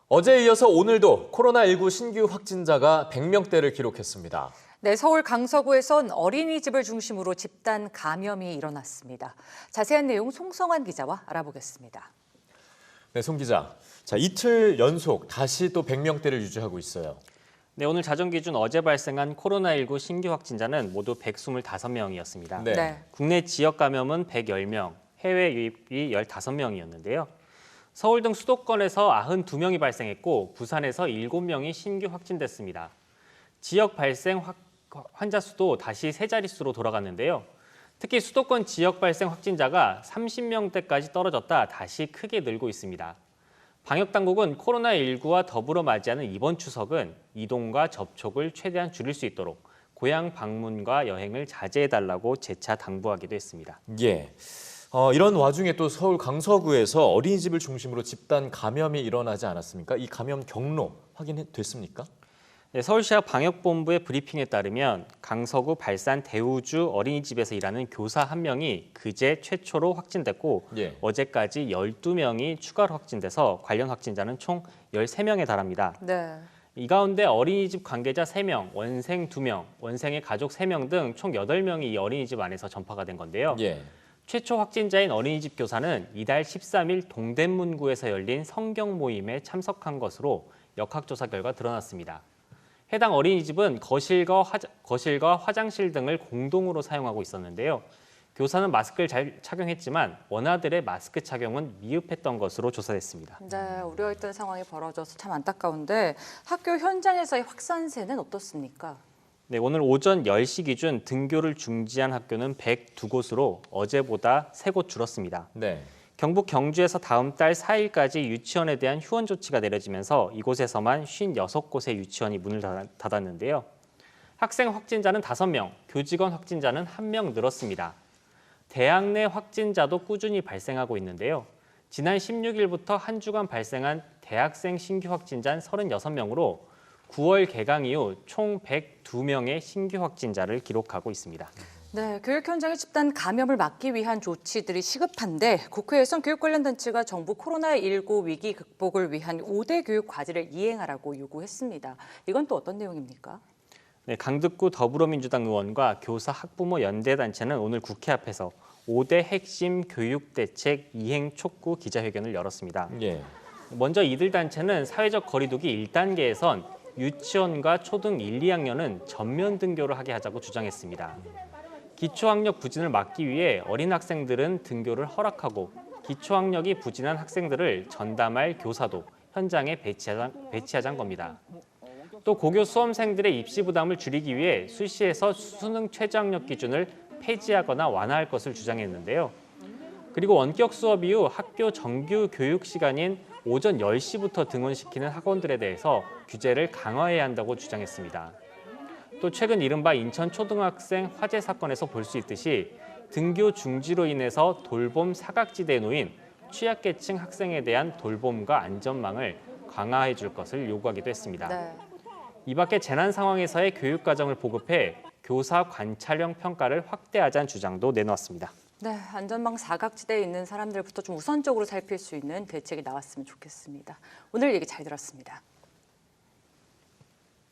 어제에 이어서 오늘도 코로나19 신규 확진자가 100명대를 기록했습니다. 네, 서울 강서구에선 어린이집을 중심으로 집단 감염이 일어났습니다. 자세한 내용 송성환 기자와 알아보겠습니다. 네, 송 기자. 이틀 연속 다시 또 100명대를 유지하고 있어요. 네, 오늘 자정 기준 어제 발생한 코로나19 신규 확진자는 모두 125명이었습니다. 네. 국내 지역 감염은 110명, 해외 유입이 15명이었는데요. 서울 등 수도권에서 92명이 발생했고 부산에서 7명이 신규 확진됐습니다. 지역 발생 환자 수도 다시 세 자릿수로 돌아갔는데요. 특히 수도권 지역 발생 확진자가 30명대까지 떨어졌다 다시 크게 늘고 있습니다. 방역당국은 코로나19와 더불어 맞이하는 이번 추석은 이동과 접촉을 최대한 줄일 수 있도록 고향 방문과 여행을 자제해달라고 재차 당부하기도 했습니다. 예. 이런 와중에 또 서울 강서구에서 어린이집을 중심으로 집단 감염이 일어나지 않았습니까? 이 감염 경로 확인됐습니까? 네, 서울시와 방역본부의 브리핑에 따르면 강서구 발산 대우주 어린이집에서 일하는 교사 1명이 그제 최초로 확진됐고 어제까지 12명이 추가로 확진돼서 관련 확진자는 총 13명에 달합니다. 네. 이 가운데 어린이집 관계자 3명, 원생 2명, 원생의 가족 3명 등 총 8명이 이 어린이집 안에서 전파가 된 건데요. 최초 확진자인 어린이집 교사는 이달 13일 동대문구에서 열린 성경 모임에 참석한 것으로 역학조사 결과 드러났습니다. 해당 어린이집은 거실과 화장실 등을 공동으로 사용하고 있었는데요. 교사는 마스크를 잘 착용했지만 원아들의 마스크 착용은 미흡했던 것으로 조사됐습니다. 네, 우려했던 상황이 벌어져서 참 안타까운데 학교 현장에서의 확산세는 어떻습니까? 네, 오늘 오전 10시 기준 등교를 중지한 학교는 102곳으로 어제보다 3곳 줄었습니다. 경북 경주에서 다음 달 4일까지 유치원에 대한 휴원 조치가 내려지면서 이곳에서만 56곳의 유치원이 문을 닫았는데요. 학생 확진자는 5명, 교직원 확진자는 1명 늘었습니다. 대학 내 확진자도 꾸준히 발생하고 있는데요. 지난 16일부터 한 주간 발생한 대학생 신규 확진자는 36명으로 9월 개강 이후 총 102명의 신규 확진자를 기록하고 있습니다. 네, 교육 현장의 집단 감염을 막기 위한 조치들이 시급한데 국회에선 교육 관련 단체가 정부 코로나19 위기 극복을 위한 5대 교육 과제를 이행하라고 요구했습니다. 이건 또 어떤 내용입니까? 네, 강득구 더불어민주당 의원과 교사 학부모 연대단체는 오늘 국회 앞에서 5대 핵심 교육대책 이행 촉구 기자회견을 열었습니다. 먼저 이들 단체는 사회적 거리두기 1단계에선 유치원과 초등 1, 2학년은 전면 등교를 하게 하자고 주장했습니다. 기초학력 부진을 막기 위해 어린 학생들은 등교를 허락하고 기초학력이 부진한 학생들을 전담할 교사도 현장에 배치하자는 겁니다. 또 고교 수험생들의 입시 부담을 줄이기 위해 수시에서 수능 최저학력 기준을 폐지하거나 완화할 것을 주장했는데요. 그리고 원격 수업 이후 학교 정규 교육 시간인 오전 10시부터 등원시키는 학원들에 대해서 규제를 강화해야 한다고 주장했습니다. 또 최근 이른바 인천 초등학생 화재 사건에서 볼 수 있듯이 등교 중지로 인해서 돌봄 사각지대에 놓인 취약계층 학생에 대한 돌봄과 안전망을 강화해 줄 것을 요구하기도 했습니다. 이 밖에 재난 상황에서의 교육 과정을 보급해 교사 관찰형 평가를 확대하자는 주장도 내놓았습니다. 네, 안전망 사각지대에 있는 사람들부터 좀 우선적으로 살필 수 있는 대책이 나왔으면 좋겠습니다. 오늘 얘기 잘 들었습니다.